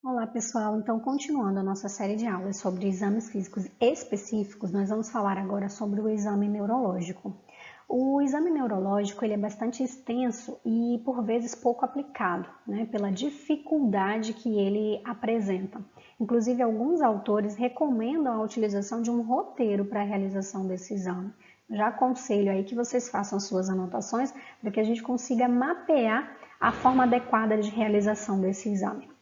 Olá, pessoal. Então, continuando a nossa série de aulas sobre exames físicos específicos, nós vamos falar agora sobre o exame neurológico. O exame neurológico ele é bastante extenso e, por vezes, pouco aplicado, né, pela dificuldade que ele apresenta. Inclusive, alguns autores recomendam a utilização de um roteiro para a realização desse exame. Já aconselho aí que vocês façam suas anotações para que a gente consiga mapear a forma adequada de realização desse exame.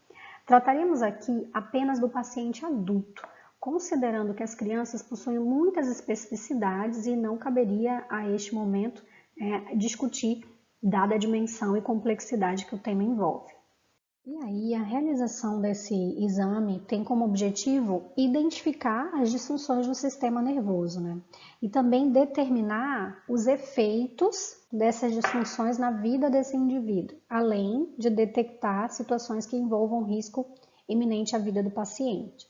Trataremos aqui apenas do paciente adulto, considerando que as crianças possuem muitas especificidades e não caberia a este momento discutir, dada a dimensão e complexidade que o tema envolve. E aí, a realização desse exame tem como objetivo identificar as disfunções do sistema nervoso, né? E também determinar os efeitos dessas disfunções na vida desse indivíduo, além de detectar situações que envolvam risco iminente à vida do paciente.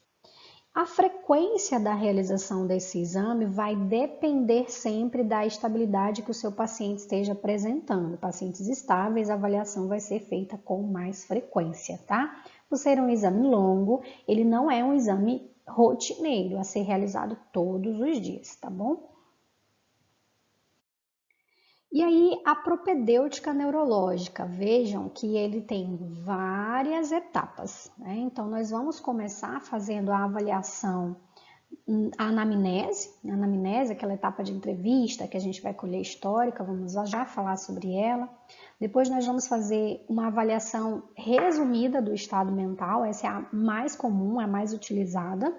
A frequência da realização desse exame vai depender sempre da estabilidade que o seu paciente esteja apresentando. Pacientes estáveis, a avaliação vai ser feita com mais frequência, tá? Por ser um exame longo, ele não é um exame rotineiro a ser realizado todos os dias, tá bom? E aí, a propedêutica neurológica, vejam que ele tem várias etapas, né? Então, nós vamos começar fazendo a avaliação, a anamnese, aquela etapa de entrevista que a gente vai colher histórica, vamos já falar sobre ela. Depois nós vamos fazer uma avaliação resumida do estado mental, essa é a mais comum, a mais utilizada.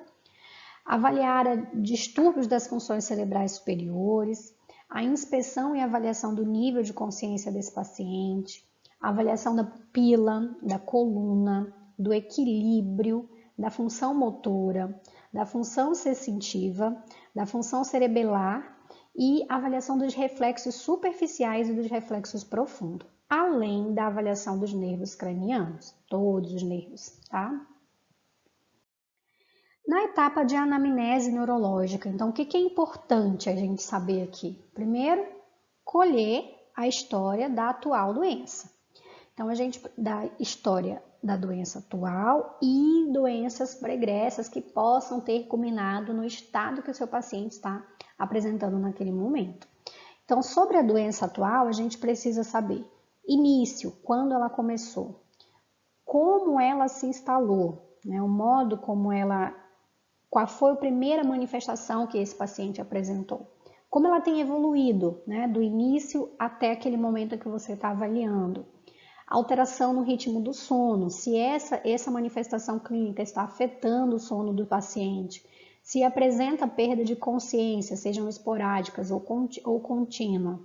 Avaliar distúrbios das funções cerebrais superiores, a inspeção e avaliação do nível de consciência desse paciente, a avaliação da pupila, da coluna, do equilíbrio, da função motora, da função sensitiva, da função cerebelar e avaliação dos reflexos superficiais e dos reflexos profundos, além da avaliação dos nervos cranianos, todos os nervos, tá? Na etapa de anamnese neurológica, então o que é importante a gente saber aqui? Primeiro, colher a história da atual doença. Então, a gente dá história da doença atual e doenças pregressas que possam ter culminado no estado que o seu paciente está apresentando naquele momento. Então, sobre a doença atual, a gente precisa saber início, quando ela começou, como ela se instalou, né, o modo como ela, qual foi a primeira manifestação que esse paciente apresentou, como ela tem evoluído, né, do início até aquele momento que você está avaliando. Alteração no ritmo do sono, se essa manifestação clínica está afetando o sono do paciente, se apresenta perda de consciência, sejam esporádicas ou contínua,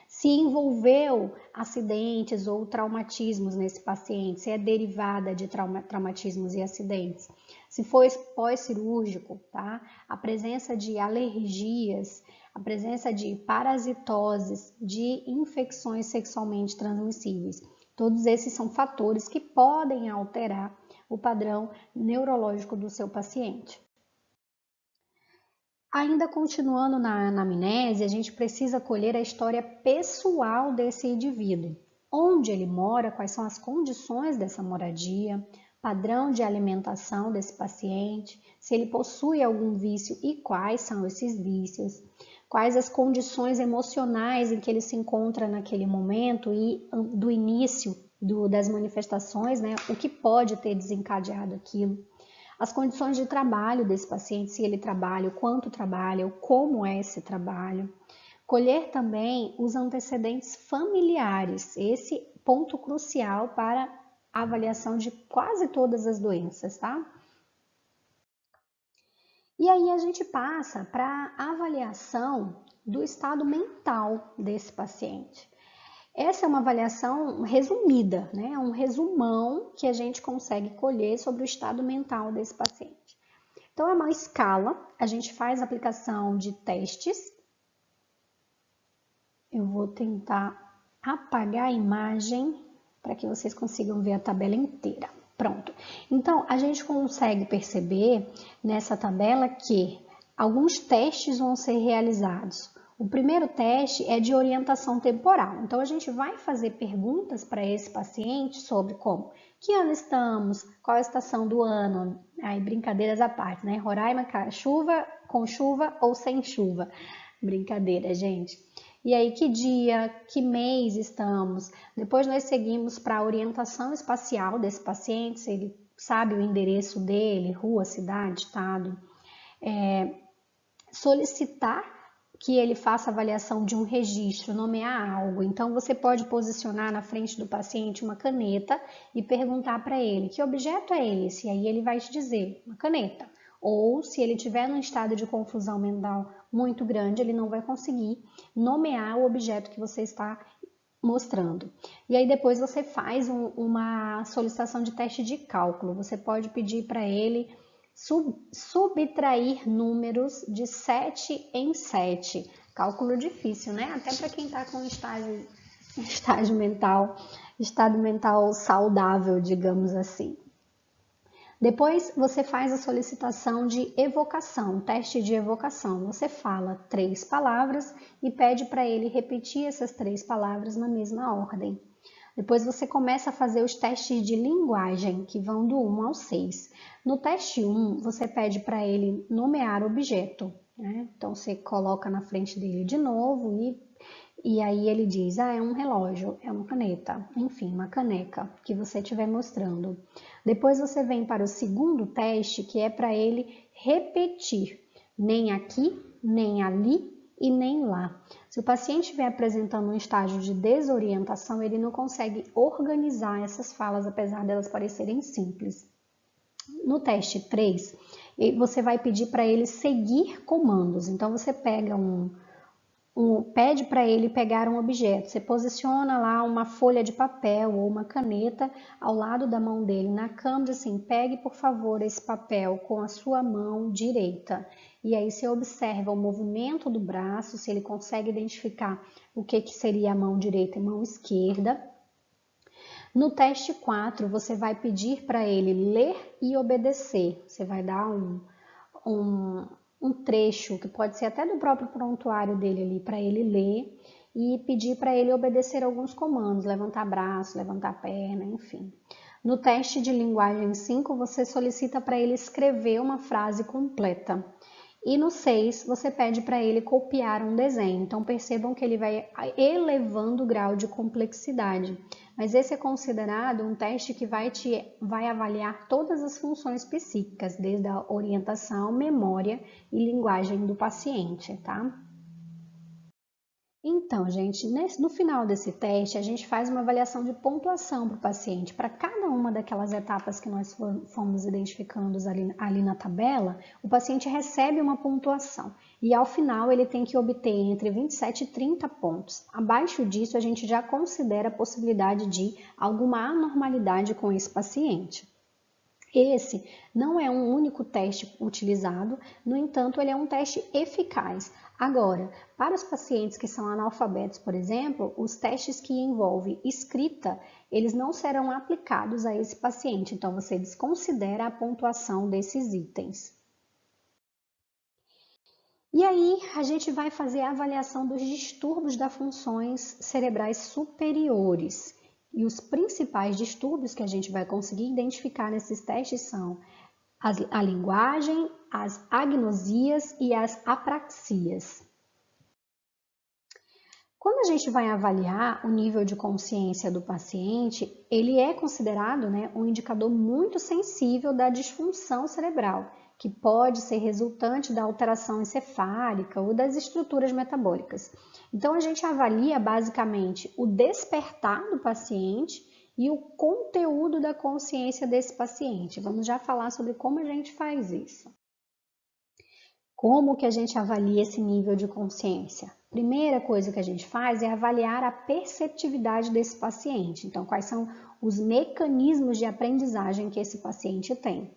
se envolveu acidentes ou traumatismos nesse paciente, se é derivada de traumatismos e acidentes, se foi pós-cirúrgico, tá? A presença de alergias, a presença de parasitoses, de infecções sexualmente transmissíveis. Todos esses são fatores que podem alterar o padrão neurológico do seu paciente. Ainda continuando na anamnese, a gente precisa colher a história pessoal desse indivíduo. Onde ele mora, quais são as condições dessa moradia, padrão de alimentação desse paciente, se ele possui algum vício e quais são esses vícios, quais as condições emocionais em que ele se encontra naquele momento e do início das manifestações, né, o que pode ter desencadeado aquilo. As condições de trabalho desse paciente, se ele trabalha, o quanto trabalha, como é esse trabalho. Colher também os antecedentes familiares, esse ponto crucial para a avaliação de quase todas as doenças, tá? E aí a gente passa para a avaliação do estado mental desse paciente. Essa é uma avaliação resumida, né? Um resumão que a gente consegue colher sobre o estado mental desse paciente. Então, é uma escala, a gente faz a aplicação de testes. Eu vou tentar apagar a imagem para que vocês consigam ver a tabela inteira. Pronto. Então, a gente consegue perceber nessa tabela que alguns testes vão ser realizados. O primeiro teste é de orientação temporal. Então, a gente vai fazer perguntas para esse paciente sobre como Que ano estamos? Qual a estação do ano? Aí, brincadeiras à parte, né? Roraima, chuva, com chuva ou sem chuva? Brincadeira, gente. E aí, que dia, que mês estamos? Depois nós seguimos para a orientação espacial desse paciente, se ele sabe o endereço dele, rua, cidade, estado. Solicitar que ele faça avaliação de um registro, nomear algo. Então, você pode posicionar na frente do paciente uma caneta e perguntar para ele que objeto é esse? E aí ele vai te dizer, uma caneta. Ou, se ele estiver num estado de confusão mental muito grande, ele não vai conseguir nomear o objeto que você está mostrando. E aí depois você faz uma solicitação de teste de cálculo. Você pode pedir para ele subtrair números de 7 em 7. Cálculo difícil, né? Até para quem está com estado mental saudável, digamos assim. Depois você faz a solicitação de evocação, teste de evocação. Você fala 3 palavras e pede para ele repetir essas 3 palavras na mesma ordem. Depois você começa a fazer os testes de linguagem, que vão do 1 ao 6. No teste 1, você pede para ele nomear objeto, né? Então você coloca na frente dele de novo e aí ele diz, é um relógio, é uma caneta, enfim, uma caneca que você estiver mostrando. Depois você vem para o segundo teste, que é para ele repetir, nem aqui, nem ali e nem lá. Se o paciente estiver apresentando um estágio de desorientação, ele não consegue organizar essas falas, apesar delas parecerem simples. No teste 3, você vai pedir para ele seguir comandos. Então, você pega pede para ele pegar um objeto. Você posiciona lá uma folha de papel ou uma caneta ao lado da mão dele na cama, assim, pegue por favor esse papel com a sua mão direita. E aí você observa o movimento do braço, se ele consegue identificar o que seria a mão direita e mão esquerda. No teste 4, você vai pedir para ele ler e obedecer. Você vai dar um trecho, que pode ser até do próprio prontuário dele ali, para ele ler e pedir para ele obedecer alguns comandos, levantar braço, levantar perna, enfim. No teste de linguagem 5, você solicita para ele escrever uma frase completa. E no 6, você pede para ele copiar um desenho. Então, percebam que ele vai elevando o grau de complexidade. Mas esse é considerado um teste que vai avaliar todas as funções psíquicas, desde a orientação, memória e linguagem do paciente, tá? Então, gente, no final desse teste, a gente faz uma avaliação de pontuação para o paciente. Para cada uma daquelas etapas que nós fomos identificando ali na tabela, o paciente recebe uma pontuação. E ao final, ele tem que obter entre 27 e 30 pontos. Abaixo disso, a gente já considera a possibilidade de alguma anormalidade com esse paciente. Esse não é um único teste utilizado, no entanto, ele é um teste eficaz. Agora, para os pacientes que são analfabetos, por exemplo, os testes que envolvem escrita, eles não serão aplicados a esse paciente, então você desconsidera a pontuação desses itens. E aí, a gente vai fazer a avaliação dos distúrbios das funções cerebrais superiores. E os principais distúrbios que a gente vai conseguir identificar nesses testes são a linguagem, as agnosias e as apraxias. Quando a gente vai avaliar o nível de consciência do paciente, ele é considerado, um indicador muito sensível da disfunção cerebral, que pode ser resultante da alteração encefálica ou das estruturas metabólicas. Então, a gente avalia basicamente o despertar do paciente e o conteúdo da consciência desse paciente. Vamos já falar sobre como a gente faz isso. Como que a gente avalia esse nível de consciência? Primeira coisa que a gente faz é avaliar a perceptividade desse paciente. Então, quais são os mecanismos de aprendizagem que esse paciente tem?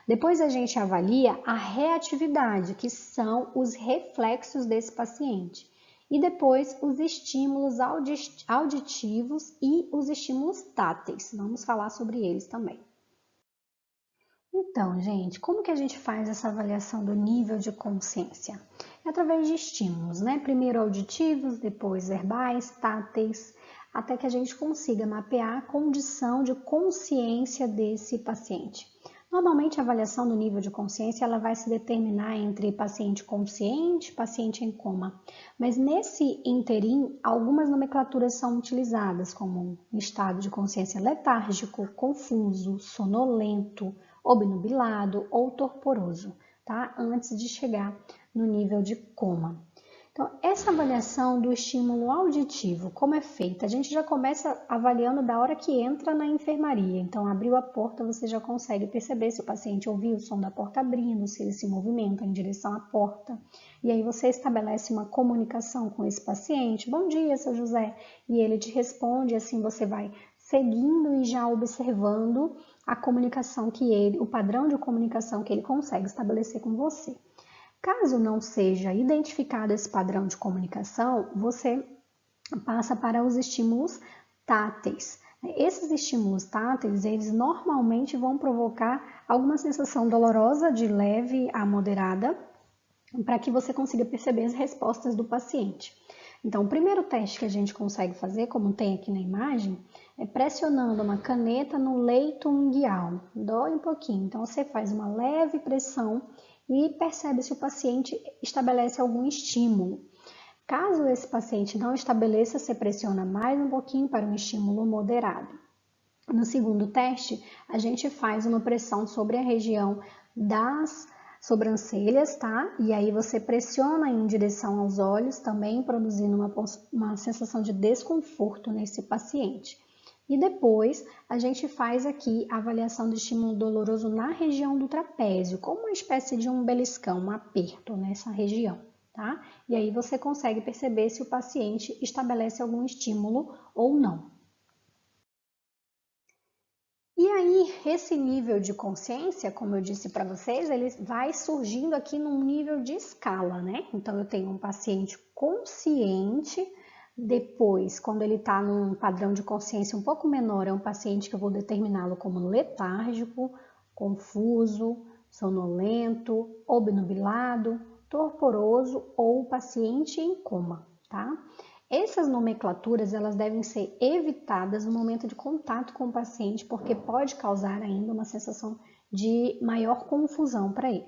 Depois a gente avalia a reatividade, que são os reflexos desse paciente. E depois os estímulos auditivos e os estímulos táteis. Vamos falar sobre eles também. Então, gente, como que a gente faz essa avaliação do nível de consciência? É através de estímulos, Primeiro auditivos, depois verbais, táteis. até que a gente consiga mapear a condição de consciência desse paciente. Normalmente, a avaliação do nível de consciência ela vai se determinar entre paciente consciente e paciente em coma. Mas nesse interim, algumas nomenclaturas são utilizadas, como estado de consciência letárgico, confuso, sonolento, obnubilado ou torporoso, tá? Antes de chegar no nível de coma. Então, essa avaliação do estímulo auditivo, como é feita? A gente já começa avaliando da hora que entra na enfermaria. Então, abriu a porta, você já consegue perceber se o paciente ouviu o som da porta abrindo, se ele se movimenta em direção à porta. E aí você estabelece uma comunicação com esse paciente. Bom dia, seu José. E ele te responde, assim você vai seguindo e já observando a comunicação o padrão de comunicação que ele consegue estabelecer com você. Caso não seja identificado esse padrão de comunicação, você passa para os estímulos táteis. Esses estímulos táteis, eles normalmente vão provocar alguma sensação dolorosa de leve a moderada, para que você consiga perceber as respostas do paciente. Então, o primeiro teste que a gente consegue fazer, como tem aqui na imagem, é pressionando uma caneta no leito unguial. Dói um pouquinho, então você faz uma leve pressão e percebe se o paciente estabelece algum estímulo. Caso esse paciente não estabeleça, você pressiona mais um pouquinho para um estímulo moderado. No segundo teste, a gente faz uma pressão sobre a região das sobrancelhas, tá? E aí você pressiona em direção aos olhos, também produzindo uma sensação de desconforto nesse paciente. E depois a gente faz aqui a avaliação do estímulo doloroso na região do trapézio, como uma espécie de um beliscão, um aperto nessa região, tá? E aí você consegue perceber se o paciente estabelece algum estímulo ou não. E aí, esse nível de consciência, como eu disse para vocês, ele vai surgindo aqui num nível de escala, né? Então, eu tenho um paciente consciente, depois, quando ele está num padrão de consciência um pouco menor, é um paciente que eu vou determiná-lo como letárgico, confuso, sonolento, obnubilado, torporoso ou paciente em coma, tá? Essas nomenclaturas elas devem ser evitadas no momento de contato com o paciente, porque pode causar ainda uma sensação de maior confusão para ele.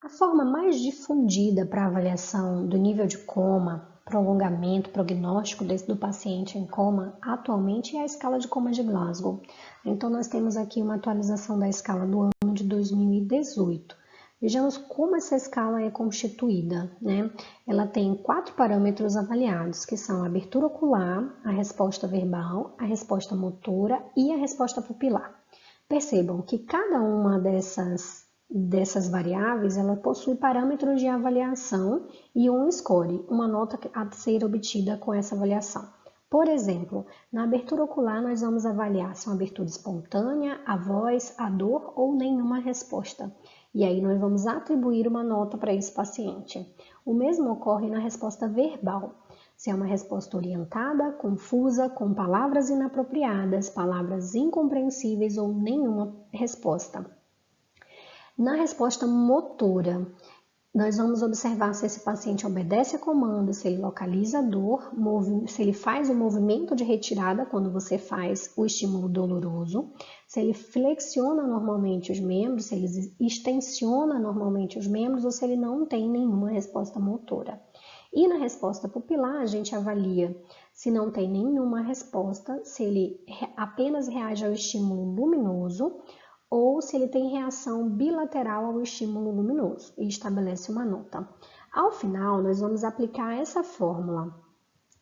A forma mais difundida para avaliação do nível de coma, prolongamento, prognóstico do paciente em coma, atualmente é a escala de coma de Glasgow. Então, nós temos aqui uma atualização da escala do ano de 2018. Vejamos como essa escala é constituída, né? Ela tem 4 parâmetros avaliados, que são a abertura ocular, a resposta verbal, a resposta motora e a resposta pupilar. Percebam que cada uma dessas variáveis, ela possui parâmetros de avaliação e um score, uma nota a ser obtida com essa avaliação. Por exemplo, na abertura ocular, nós vamos avaliar se é uma abertura espontânea, a voz, a dor ou nenhuma resposta. E aí nós vamos atribuir uma nota para esse paciente. O mesmo ocorre na resposta verbal. Se é uma resposta orientada, confusa, com palavras inapropriadas, palavras incompreensíveis ou nenhuma resposta. Na resposta motora, nós vamos observar se esse paciente obedece a comando, se ele localiza a dor, se ele faz o movimento de retirada quando você faz o estímulo doloroso, se ele flexiona normalmente os membros, se ele extensiona normalmente os membros ou se ele não tem nenhuma resposta motora. E na resposta pupilar, a gente avalia se não tem nenhuma resposta, se ele apenas reage ao estímulo luminoso, ou se ele tem reação bilateral ao estímulo luminoso e estabelece uma nota. Ao final, nós vamos aplicar essa fórmula.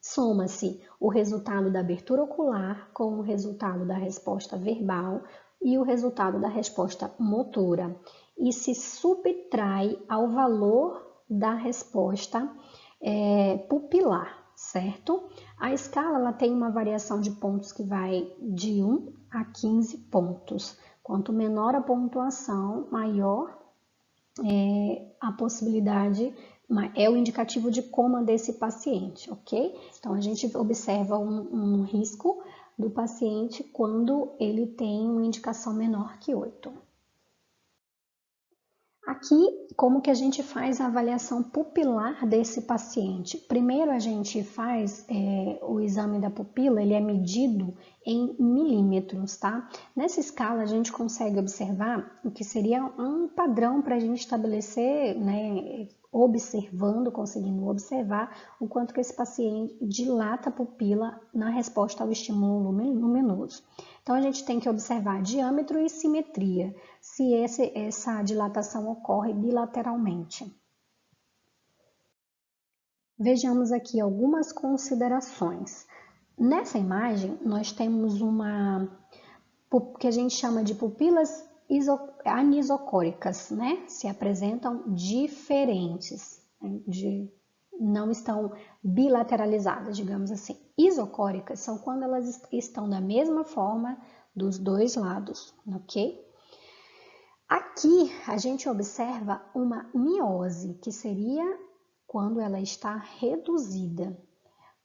Soma-se o resultado da abertura ocular com o resultado da resposta verbal e o resultado da resposta motora e se subtrai ao valor da resposta pupilar, certo? A escala ela tem uma variação de pontos que vai de 1 a 15 pontos. Quanto menor a pontuação, maior é a possibilidade, é o indicativo de coma desse paciente, ok? Então, a gente observa um risco do paciente quando ele tem uma indicação menor que 8. A Aqui, como que a gente faz a avaliação pupilar desse paciente? Primeiro a gente faz o exame da pupila, ele é medido em milímetros, tá? Nessa escala a gente consegue observar o que seria um padrão para a gente estabelecer, né, conseguindo observar o quanto que esse paciente dilata a pupila na resposta ao estímulo luminoso. Então, a gente tem que observar diâmetro e simetria, se essa dilatação ocorre bilateralmente. Vejamos aqui algumas considerações. Nessa imagem, nós temos uma que a gente chama de pupilas anisocóricas, né? Se apresentam diferentes, não estão bilateralizadas, digamos assim. Isocóricas são quando elas estão da mesma forma dos dois lados, ok? Aqui a gente observa uma miose, que seria quando ela está reduzida.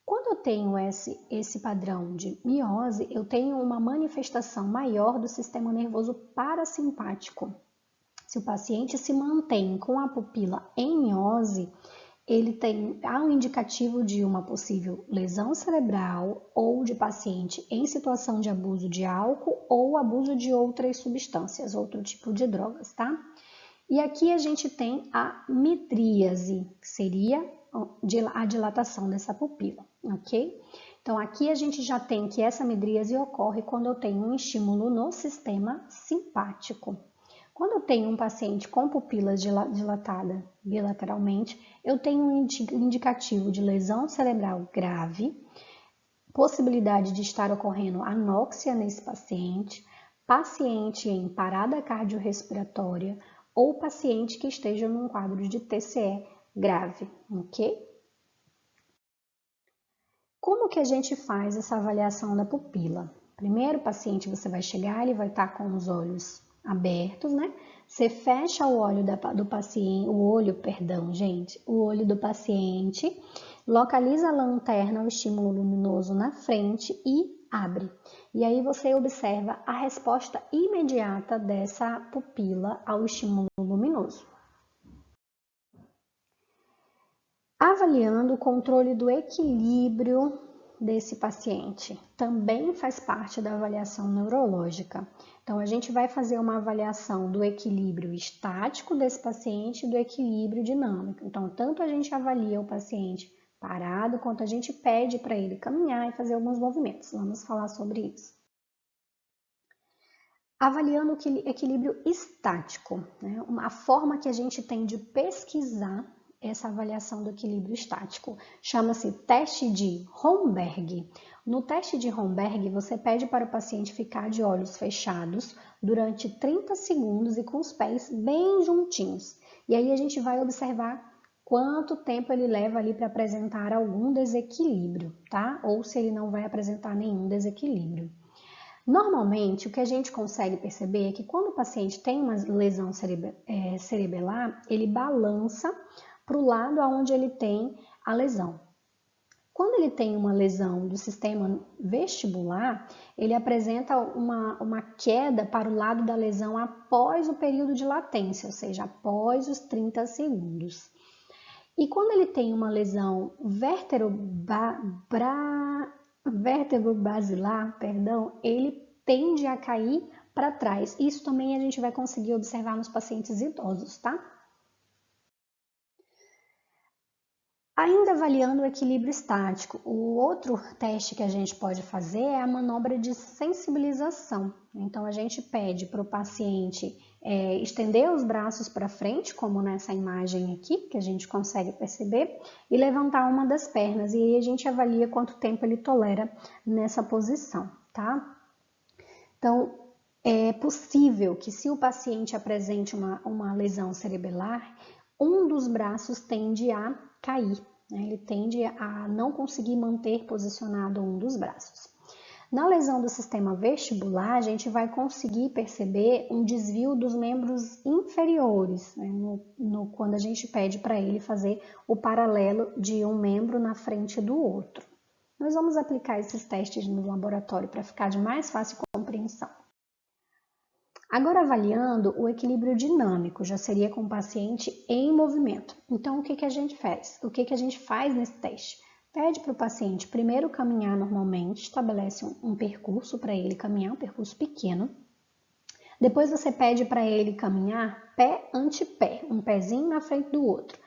Quando eu tenho esse padrão de miose, eu tenho uma manifestação maior do sistema nervoso parasimpático. Se o paciente se mantém com a pupila em miose, há um indicativo de uma possível lesão cerebral ou de paciente em situação de abuso de álcool ou abuso de outras substâncias, outro tipo de drogas, tá? E aqui a gente tem a midríase, que seria a dilatação dessa pupila, ok? Então aqui a gente já tem que essa midríase ocorre quando eu tenho um estímulo no sistema simpático. Quando eu tenho um paciente com pupila dilatada bilateralmente, eu tenho um indicativo de lesão cerebral grave, possibilidade de estar ocorrendo anóxia nesse paciente, paciente em parada cardiorrespiratória ou paciente que esteja num quadro de TCE grave, ok? Como que a gente faz essa avaliação da pupila? Primeiro, o paciente, você vai chegar, ele vai estar com os olhos abertos, né? Você fecha o olho do paciente, o olho do paciente, localiza a lanterna, o estímulo luminoso na frente e abre. E aí você observa a resposta imediata dessa pupila ao estímulo luminoso. Avaliando o controle do equilíbrio desse paciente, também faz parte da avaliação neurológica. Então, a gente vai fazer uma avaliação do equilíbrio estático desse paciente e do equilíbrio dinâmico. Então, tanto a gente avalia o paciente parado, quanto a gente pede para ele caminhar e fazer alguns movimentos. Vamos falar sobre isso. Avaliando o equilíbrio estático, né? A forma que a gente tem de pesquisar essa avaliação do equilíbrio estático chama-se teste de Romberg. No teste de Romberg, você pede para o paciente ficar de olhos fechados durante 30 segundos e com os pés bem juntinhos. E aí a gente vai observar quanto tempo ele leva ali para apresentar algum desequilíbrio, tá? Ou se ele não vai apresentar nenhum desequilíbrio. Normalmente, o que a gente consegue perceber é que quando o paciente tem uma lesão cerebelar, ele balança para o lado onde ele tem a lesão. Quando ele tem uma lesão do sistema vestibular, ele apresenta uma queda para o lado da lesão após o período de latência, ou seja, após os 30 segundos. E quando ele tem uma lesão vertebrobasilar, ele tende a cair para trás. Isso também a gente vai conseguir observar nos pacientes idosos, tá? Ainda avaliando o equilíbrio estático, o outro teste que a gente pode fazer é a manobra de sensibilização. Então, a gente pede para o paciente estender os braços para frente, como nessa imagem aqui, que a gente consegue perceber, e levantar uma das pernas. E aí a gente avalia quanto tempo ele tolera nessa posição, tá? Então, é possível que se o paciente apresente uma lesão cerebelar, um dos braços tende a cair, né? Ele tende a não conseguir manter posicionado um dos braços. Na lesão do sistema vestibular, a gente vai conseguir perceber um desvio dos membros inferiores, né? Quando a gente pede para ele fazer o paralelo de um membro na frente do outro. Nós vamos aplicar esses testes no laboratório para ficar de mais fácil compreensão. Agora, avaliando o equilíbrio dinâmico, já seria com o paciente em movimento. Então, o que que a gente faz? O que que a gente faz nesse teste? Pede para o paciente primeiro caminhar normalmente, estabelece um percurso para ele caminhar, um percurso pequeno. Depois você pede para ele caminhar pé ante pé, um pezinho na frente do outro.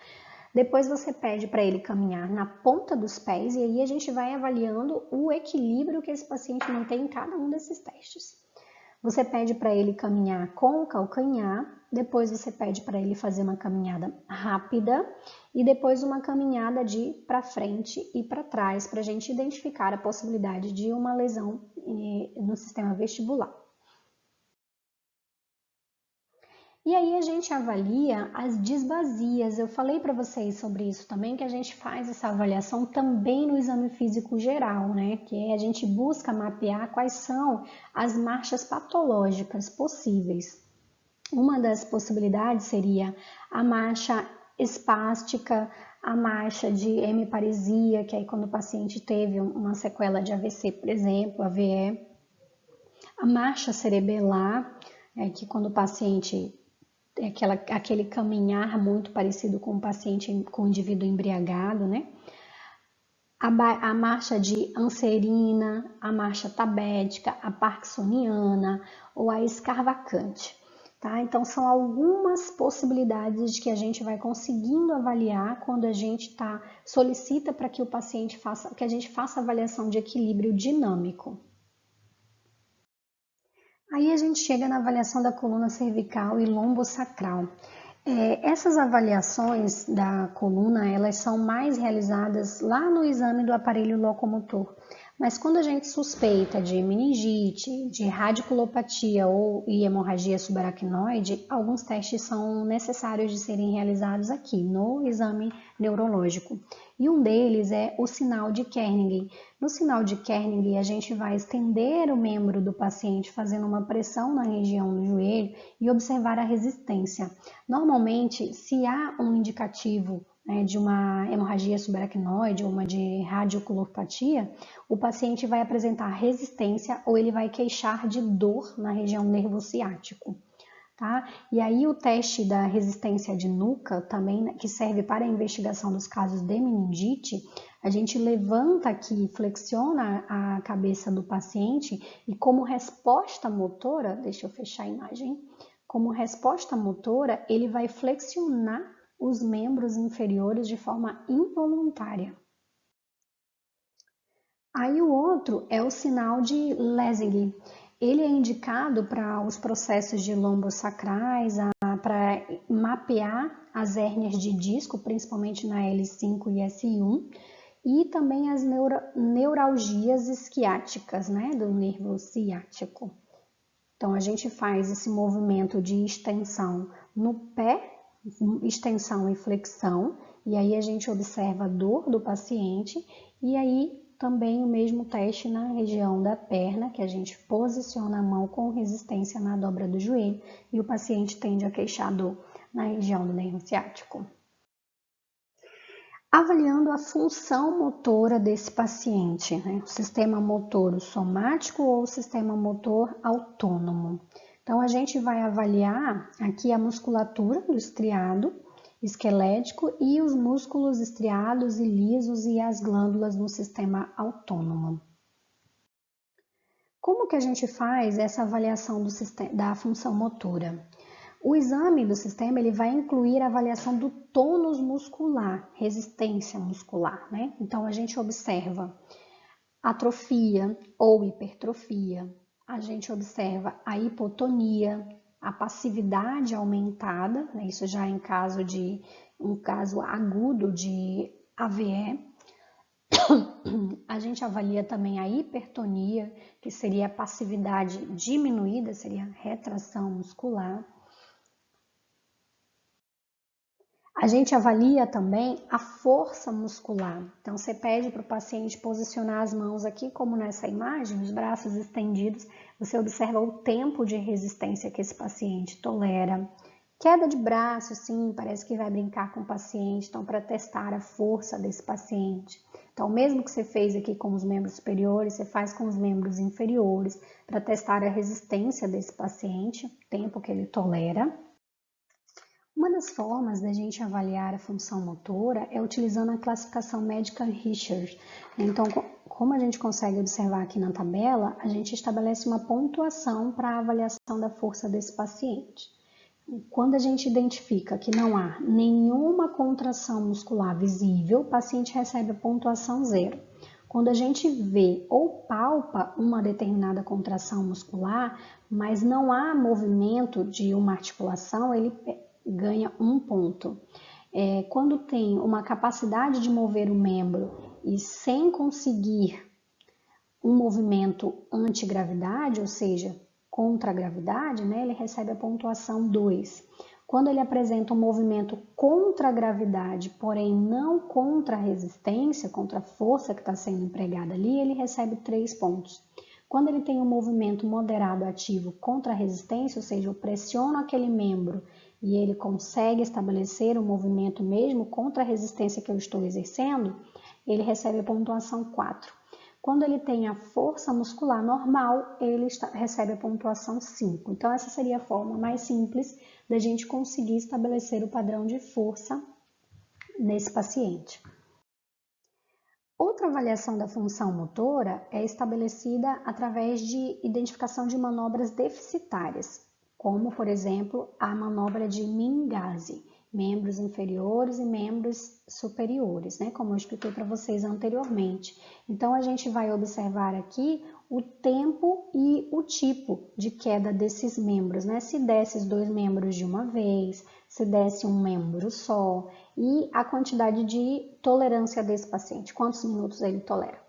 Depois você pede para ele caminhar na ponta dos pés e aí a gente vai avaliando o equilíbrio que esse paciente mantém em cada um desses testes. Você pede para ele caminhar com o calcanhar, depois você pede para ele fazer uma caminhada rápida e depois uma caminhada de para frente e para trás, para a gente identificar a possibilidade de uma lesão no sistema vestibular. E aí a gente avalia as disbasias. Eu falei para vocês sobre isso também, que a gente faz essa avaliação também no exame físico geral, né? Que é a gente busca mapear quais são as marchas patológicas possíveis. Uma das possibilidades seria a marcha espástica, a marcha de hemiparesia, que é quando o paciente teve uma sequela de AVC, por exemplo, AVE. A marcha cerebelar, que quando o paciente aquele caminhar muito parecido com o paciente, com o indivíduo embriagado, né? A marcha de anserina, a marcha tabética, a parkinsoniana ou a escarvacante. Tá? Então, são algumas possibilidades de que a gente vai conseguindo avaliar quando a gente solicita para que o paciente que a gente faça avaliação de equilíbrio dinâmico. Aí a gente chega na avaliação da coluna cervical e lombosacral. Essas avaliações da coluna, elas são mais realizadas lá no exame do aparelho locomotor. Mas quando a gente suspeita de meningite, de radiculopatia e hemorragia subaracnoide, alguns testes são necessários de serem realizados aqui no exame neurológico. E um deles é o sinal de Kernigan. No sinal de Kernigan, a gente vai estender o membro do paciente fazendo uma pressão na região do joelho e observar a resistência. Normalmente, se há um indicativo de uma hemorragia subaracnoide ou uma de radiculopatia, o paciente vai apresentar resistência ou ele vai queixar de dor na região nervo ciático. Tá? E aí o teste da resistência de nuca, também, que serve para a investigação dos casos de meningite, a gente levanta aqui, flexiona a cabeça do paciente e como resposta motora, deixa eu fechar a imagem, como resposta motora, ele vai flexionar os membros inferiores de forma involuntária. Aí o outro é o sinal de Lessig. Ele é indicado para os processos de lombosacrais, para mapear as hérnias de disco, principalmente na L5 e S1, e também as neuralgias isquiáticas, né, do nervo ciático. Então, a gente faz esse movimento de extensão no pé, extensão e flexão, e aí a gente observa a dor do paciente, e aí também o mesmo teste na região da perna, que a gente posiciona a mão com resistência na dobra do joelho, e o paciente tende a queixar dor na região do nervo ciático. Avaliando a função motora desse paciente, né? O sistema motor somático ou o sistema motor autônomo. Então, a gente vai avaliar aqui a musculatura do estriado esquelético e os músculos estriados e lisos e as glândulas no sistema autônomo. Como que a gente faz essa avaliação da função motora? O exame do sistema ele vai incluir a avaliação do tônus muscular, resistência muscular, né? Então, a gente observa atrofia ou hipertrofia, a gente observa a hipotonia, a passividade aumentada, né? Isso já em um caso agudo de AVE. A gente avalia também a hipertonia, que seria a passividade diminuída, seria a retração muscular. A gente avalia também a força muscular. Então, você pede para o paciente posicionar as mãos aqui, como nessa imagem, os braços estendidos. Você observa o tempo de resistência que esse paciente tolera, Queda de braço, sim, parece que vai brincar com o paciente, então para testar a força desse paciente. Então, mesmo que você fez aqui com os membros superiores, você faz com os membros inferiores para testar a resistência desse paciente, o tempo que ele tolera. Uma das formas da gente avaliar a função motora é utilizando a classificação médica Richard. Então, como a gente consegue observar aqui na tabela, a gente estabelece uma pontuação para a avaliação da força desse paciente. Quando a gente identifica que não há nenhuma contração muscular visível, o paciente recebe a pontuação 0. Quando a gente vê ou palpa uma determinada contração muscular, mas não há movimento de uma articulação, ele ganha 1 ponto. Quando tem uma capacidade de mover o membro e sem conseguir um movimento antigravidade, ou seja, contra a gravidade, né, ele recebe a pontuação 2. Quando ele apresenta um movimento contra a gravidade, porém não contra a resistência, contra a força que está sendo empregada ali, ele recebe 3 pontos. Quando ele tem um movimento moderado ativo contra a resistência, ou seja, eu pressiono aquele membro e ele consegue estabelecer um movimento mesmo contra a resistência que eu estou exercendo, ele recebe a pontuação 4. Quando ele tem a força muscular normal, ele recebe a pontuação 5. Então, essa seria a forma mais simples da gente conseguir estabelecer o padrão de força nesse paciente. Outra avaliação da função motora é estabelecida através de identificação de manobras deficitárias, como, por exemplo, a manobra de Mingazi, membros inferiores e membros superiores, né? Como eu expliquei para vocês anteriormente. Então, a gente vai observar aqui o tempo e o tipo de queda desses membros, né? Se desce os 2 membros de uma vez, se desce um membro só, e a quantidade de tolerância desse paciente, quantos minutos ele tolera.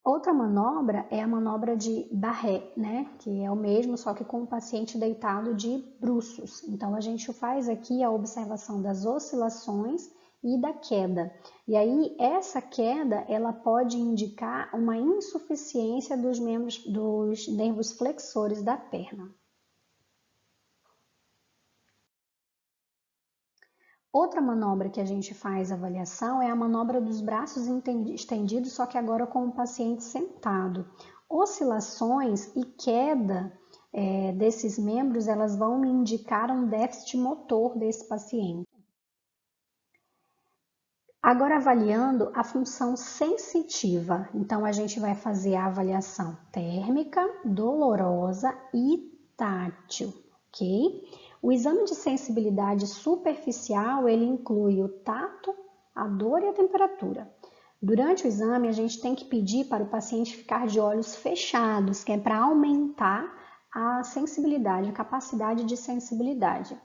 Outra manobra é a manobra de Barré, né? Que é o mesmo, só que com o paciente deitado de bruços. Então, a gente faz aqui a observação das oscilações e da queda. E aí, essa queda, ela pode indicar uma insuficiência dos nervos flexores da perna. Outra manobra que a gente faz avaliação é a manobra dos braços estendidos, só que agora com o paciente sentado. Oscilações e queda desses membros, elas vão me indicar um déficit motor desse paciente. Agora, avaliando a função sensitiva, então a gente vai fazer a avaliação térmica, dolorosa e tátil, ok? O exame de sensibilidade superficial, ele inclui o tato, a dor e a temperatura. Durante o exame, a gente tem que pedir para o paciente ficar de olhos fechados, que é para aumentar a sensibilidade, a capacidade de sensibilidade.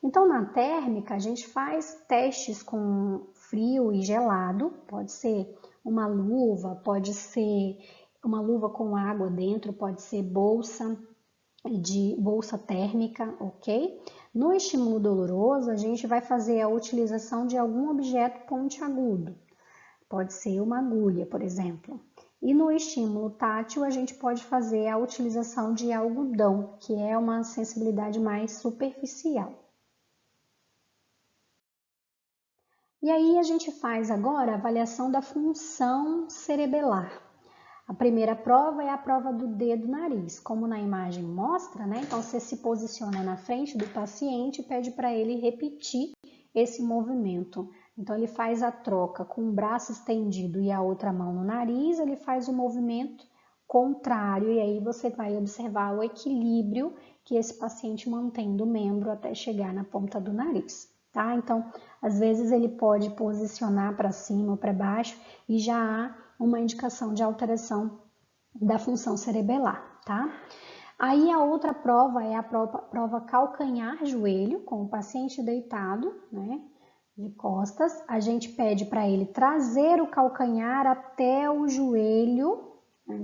Então, na térmica, a gente faz testes com frio e gelado, pode ser uma luva, pode ser uma luva com água dentro, pode ser bolsa térmica, ok? No estímulo doloroso, a gente vai fazer a utilização de algum objeto pontiagudo, pode ser uma agulha, por exemplo. E no estímulo tátil, a gente pode fazer a utilização de algodão, que é uma sensibilidade mais superficial. E aí a gente faz agora a avaliação da função cerebelar. A primeira prova é a prova do dedo-nariz, como na imagem mostra, né? Então você se posiciona na frente do paciente e pede para ele repetir esse movimento. Então ele faz a troca com o braço estendido e a outra mão no nariz, ele faz o movimento contrário e aí você vai observar o equilíbrio que esse paciente mantém do membro até chegar na ponta do nariz. Tá? Então, às vezes ele pode posicionar para cima ou para baixo e já há uma indicação de alteração da função cerebelar, tá? Aí a outra prova é a prova calcanhar-joelho, com o paciente deitado, né, de costas. A gente pede para ele trazer o calcanhar até o joelho, né,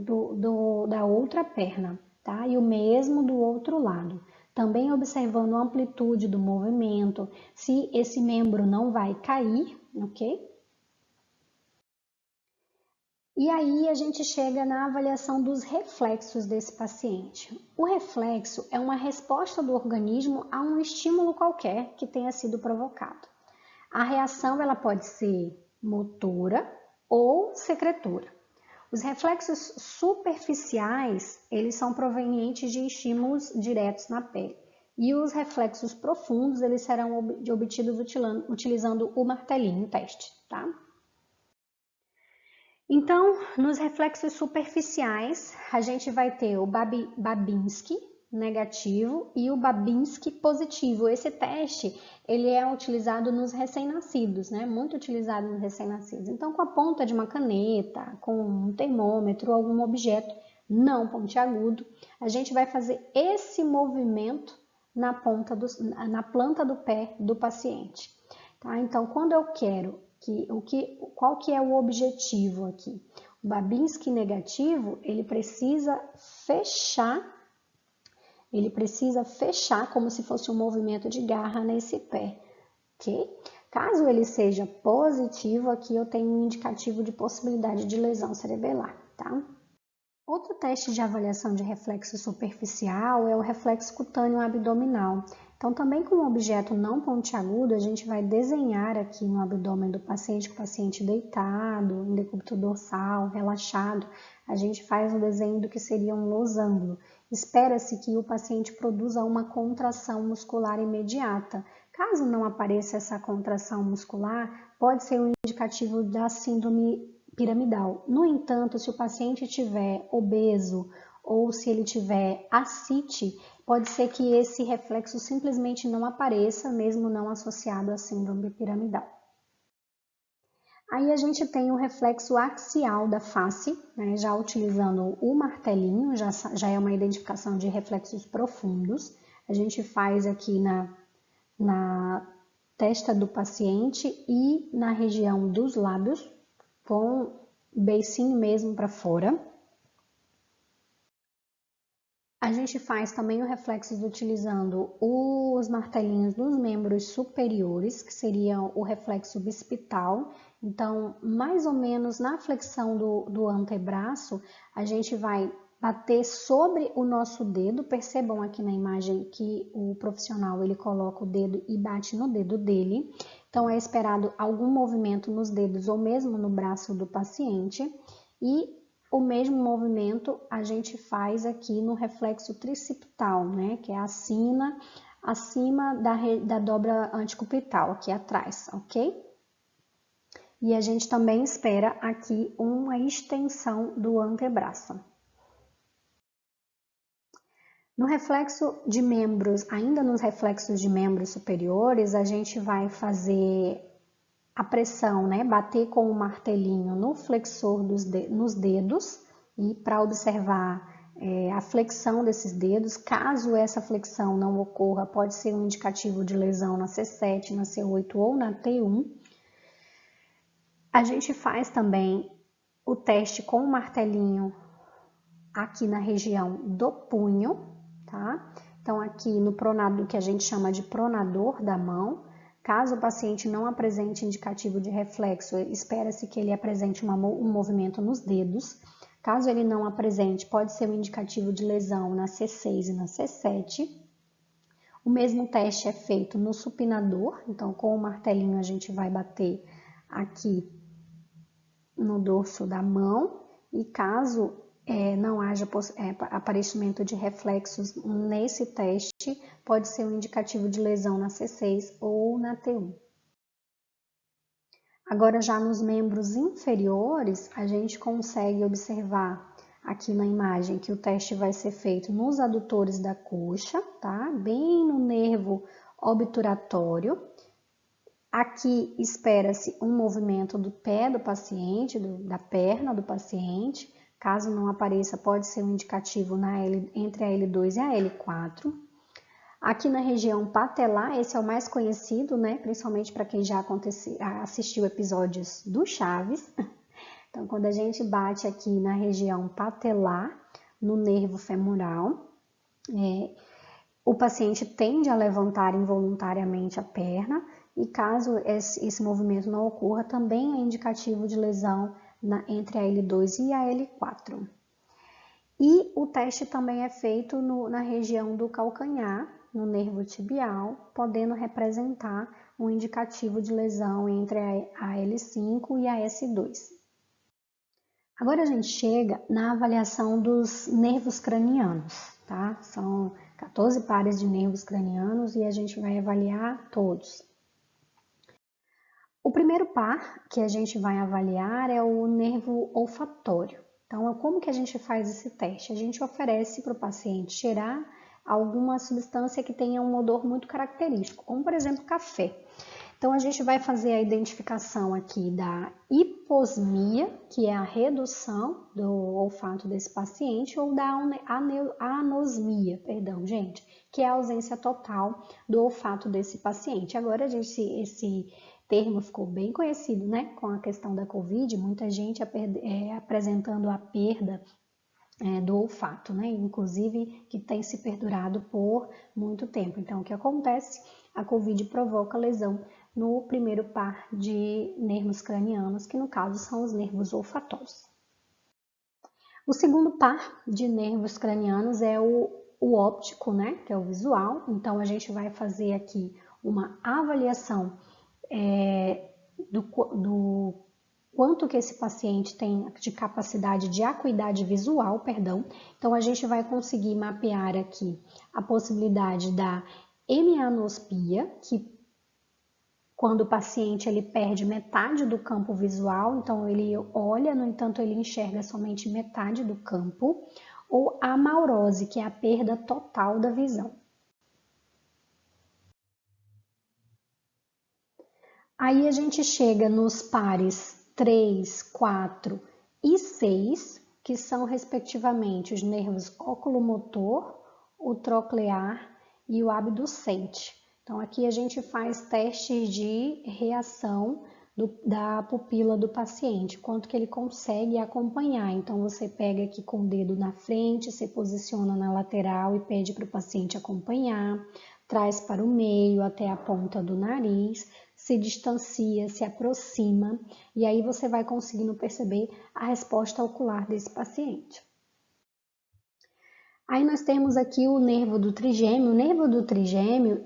da outra perna, tá? E o mesmo do outro lado. Também observando a amplitude do movimento, se esse membro não vai cair, ok? E aí a gente chega na avaliação dos reflexos desse paciente. O reflexo é uma resposta do organismo a um estímulo qualquer que tenha sido provocado. A reação ela pode ser motora ou secretora. Os reflexos superficiais, eles são provenientes de estímulos diretos na pele. E os reflexos profundos, eles serão obtidos utilizando o martelinho teste, tá? Então, nos reflexos superficiais, a gente vai ter o Babinski negativo e o Babinski positivo. Esse teste, ele é utilizado nos recém-nascidos, né? Muito utilizado nos recém-nascidos. Então, com a ponta de uma caneta, com um termômetro, algum objeto não pontiagudo, a gente vai fazer esse movimento na planta do pé do paciente. Tá? Então, quando eu quero qual que é o objetivo aqui? O Babinski negativo, ele precisa fechar como se fosse um movimento de garra nesse pé, ok? Caso ele seja positivo, aqui eu tenho um indicativo de possibilidade de lesão cerebelar, tá? Outro teste de avaliação de reflexo superficial é o reflexo cutâneo abdominal. Então, também com um objeto não pontiagudo, a gente vai desenhar aqui no abdômen do paciente, com o paciente deitado, em decúbito dorsal, relaxado, a gente faz um desenho do que seria um losango. Espera-se que o paciente produza uma contração muscular imediata. Caso não apareça essa contração muscular, pode ser um indicativo da síndrome piramidal. No entanto, se o paciente estiver obeso ou se ele tiver ascite, pode ser que esse reflexo simplesmente não apareça, mesmo não associado à síndrome piramidal. Aí a gente tem o reflexo axial da face, né, já utilizando o martelinho, já é uma identificação de reflexos profundos. A gente faz aqui na testa do paciente e na região dos lábios, com o beicinho mesmo para fora. A gente faz também o reflexo utilizando os martelinhos dos membros superiores, que seriam o reflexo bicipital. Então, mais ou menos na flexão do antebraço, a gente vai bater sobre o nosso dedo. Percebam aqui na imagem que o profissional ele coloca o dedo e bate no dedo dele. Então, é esperado algum movimento nos dedos ou mesmo no braço do paciente. E o mesmo movimento a gente faz aqui no reflexo tricipital, né? Que é acima da dobra antecubital, aqui atrás, ok? E a gente também espera aqui uma extensão do antebraço. No reflexo de membros, ainda nos reflexos de membros superiores, a gente vai fazer a pressão, né? Bater com o martelinho no flexor nos dedos e para observar a flexão desses dedos. Caso essa flexão não ocorra, pode ser um indicativo de lesão na C7, na C8 ou na T1. A gente faz também o teste com o martelinho aqui na região do punho, tá? Então, aqui no pronador, que a gente chama de pronador da mão. Caso o paciente não apresente indicativo de reflexo, espera-se que ele apresente um movimento nos dedos. Caso ele não apresente, pode ser um indicativo de lesão na C6 e na C7. O mesmo teste é feito no supinador, então com o martelinho a gente vai bater aqui no dorso da mão e caso não haja aparecimento de reflexos nesse teste, pode ser um indicativo de lesão na C6 ou na T1. Agora, já nos membros inferiores, a gente consegue observar aqui na imagem que o teste vai ser feito nos adutores da coxa, tá? Bem no nervo obturatório. Aqui espera-se um movimento do pé do paciente, da perna do paciente. Caso não apareça, pode ser um indicativo entre a L2 e a L4. Aqui na região patelar, esse é o mais conhecido, né? Principalmente para quem já assistiu episódios do Chaves. Então, quando a gente bate aqui na região patelar, no nervo femoral, o paciente tende a levantar involuntariamente a perna e caso esse movimento não ocorra, também é indicativo de lesão entre a L2 e a L4. E o teste também é feito na região do calcanhar, no nervo tibial, podendo representar um indicativo de lesão entre a L5 e a S2. Agora a gente chega na avaliação dos nervos cranianos, tá? São 14 pares de nervos cranianos e a gente vai avaliar todos. O primeiro par que a gente vai avaliar é o nervo olfatório. Então, como que a gente faz esse teste? A gente oferece para o paciente cheirar alguma substância que tenha um odor muito característico, como por exemplo café. Então, a gente vai fazer a identificação aqui da hiposmia, que é a redução do olfato desse paciente, ou da anosmia, perdão, gente, que é a ausência total do olfato desse paciente. Agora, esse termo ficou bem conhecido, né? Com a questão da Covid, muita gente apresentando a perda do olfato, né? Inclusive que tem se perdurado por muito tempo. Então, o que acontece? A Covid provoca lesão no primeiro par de nervos cranianos, que no caso são os nervos olfatórios. O segundo par de nervos cranianos é o óptico, né? Que é o visual. Então, a gente vai fazer aqui uma avaliação do quanto que esse paciente tem de capacidade de acuidade visual, perdão. Então, a gente vai conseguir mapear aqui a possibilidade da hemianopsia, que quando o paciente ele perde metade do campo visual, então ele olha, no entanto ele enxerga somente metade do campo, ou a amaurose, que é a perda total da visão. Aí a gente chega nos pares 3, 4 e 6, que são respectivamente os nervos oculomotor, o troclear e o abducente. Então aqui a gente faz testes de reação da pupila do paciente, quanto que ele consegue acompanhar. Então você pega aqui com o dedo na frente, se posiciona na lateral e pede para o paciente acompanhar, traz para o meio até a ponta do nariz, se distancia, se aproxima, e aí você vai conseguindo perceber a resposta ocular desse paciente. Aí nós temos aqui o nervo do trigêmeo. O nervo do trigêmeo,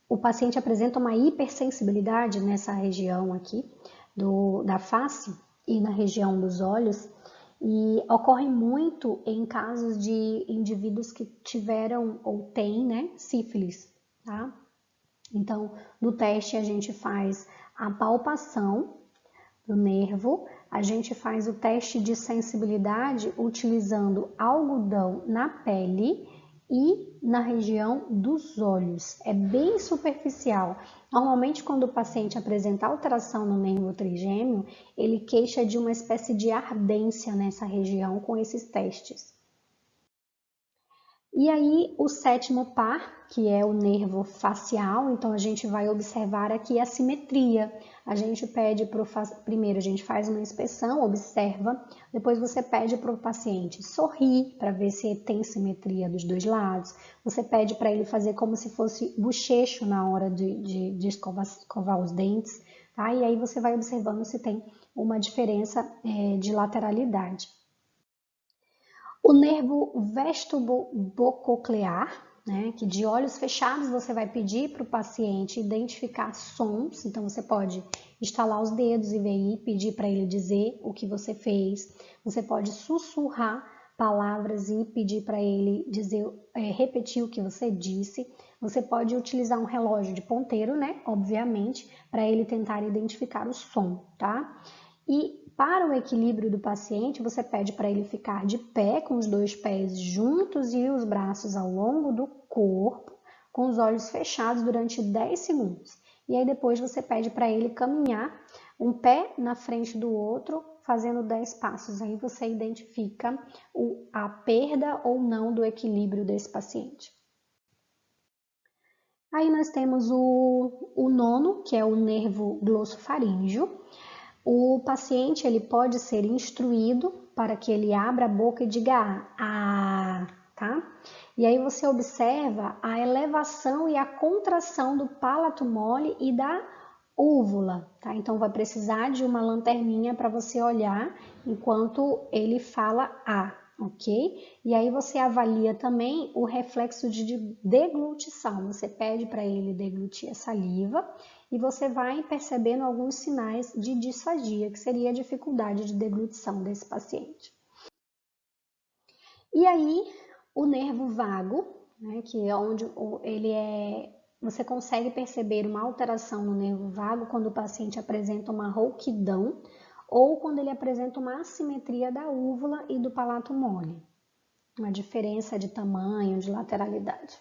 o paciente apresenta uma hipersensibilidade nessa região aqui da face e na região dos olhos, e ocorre muito em casos de indivíduos que tiveram ou têm, né, sífilis, tá? Então, no teste a gente faz a palpação do nervo, a gente faz o teste de sensibilidade utilizando algodão na pele e na região dos olhos. É bem superficial. Normalmente, quando o paciente apresenta alteração no nervo trigêmeo, ele queixa de uma espécie de ardência nessa região com esses testes. E aí, o sétimo par, que é o nervo facial, então a gente vai observar aqui a simetria. A gente pede primeiro a gente faz uma inspeção, observa, depois você pede para o paciente sorrir para ver se tem simetria dos dois lados. Você pede para ele fazer como se fosse bochecho na hora de escovar os dentes, tá? E aí você vai observando se tem uma diferença de lateralidade. O nervo vestibulococlear, né, que de olhos fechados você vai pedir para o paciente identificar sons, então você pode estalar os dedos e pedir para ele dizer o que você fez, você pode sussurrar palavras e pedir para ele repetir o que você disse, você pode utilizar um relógio de ponteiro, né, obviamente, para ele tentar identificar o som, tá? E para o equilíbrio do paciente, você pede para ele ficar de pé, com os dois pés juntos e os braços ao longo do corpo, com os olhos fechados durante 10 segundos. E aí depois você pede para ele caminhar um pé na frente do outro, fazendo 10 passos. Aí você identifica a perda ou não do equilíbrio desse paciente. Aí nós temos o nono, que é o nervo glossofaríngeo. O paciente ele pode ser instruído para que ele abra a boca e diga tá? E aí você observa a elevação e a contração do palato mole e da úvula, tá? Então vai precisar de uma lanterninha para você olhar enquanto ele fala A, ok? E aí você avalia também o reflexo de deglutição. Você pede para ele deglutir a saliva e você vai percebendo alguns sinais de disfagia, que seria a dificuldade de deglutição desse paciente. E aí, o nervo vago, né, que é onde você consegue perceber uma alteração no nervo vago quando o paciente apresenta uma rouquidão ou quando ele apresenta uma assimetria da úvula e do palato mole, uma diferença de tamanho, de lateralidade.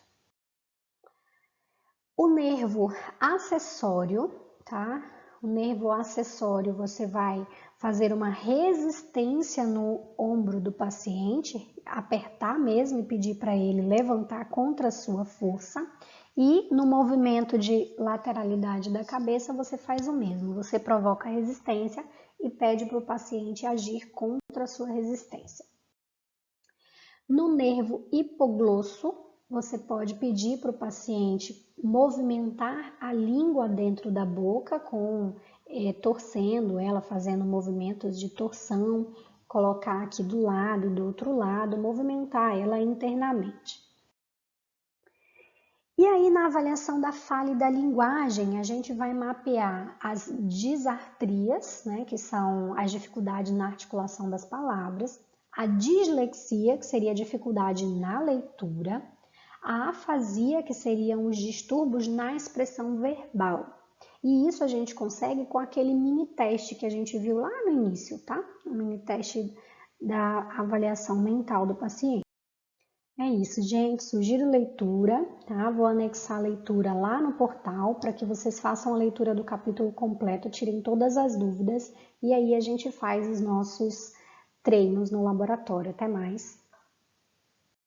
O nervo acessório, tá? O nervo acessório, você vai fazer uma resistência no ombro do paciente, apertar mesmo e pedir para ele levantar contra a sua força. E no movimento de lateralidade da cabeça, você faz o mesmo. Você provoca resistência e pede para o paciente agir contra a sua resistência. No nervo hipoglosso, você pode pedir para o paciente movimentar a língua dentro da boca, torcendo ela, fazendo movimentos de torção, colocar aqui do lado e do outro lado, movimentar ela internamente. E aí, na avaliação da fala e da linguagem, a gente vai mapear as disartrias, né, que são as dificuldades na articulação das palavras, a dislexia, que seria a dificuldade na leitura, a afasia, que seriam os distúrbios na expressão verbal. E isso a gente consegue com aquele mini teste que a gente viu lá no início, tá? O mini teste da avaliação mental do paciente. É isso, gente. Sugiro leitura, tá? Vou anexar a leitura lá no portal para que vocês façam a leitura do capítulo completo, tirem todas as dúvidas e aí a gente faz os nossos treinos no laboratório. Até mais!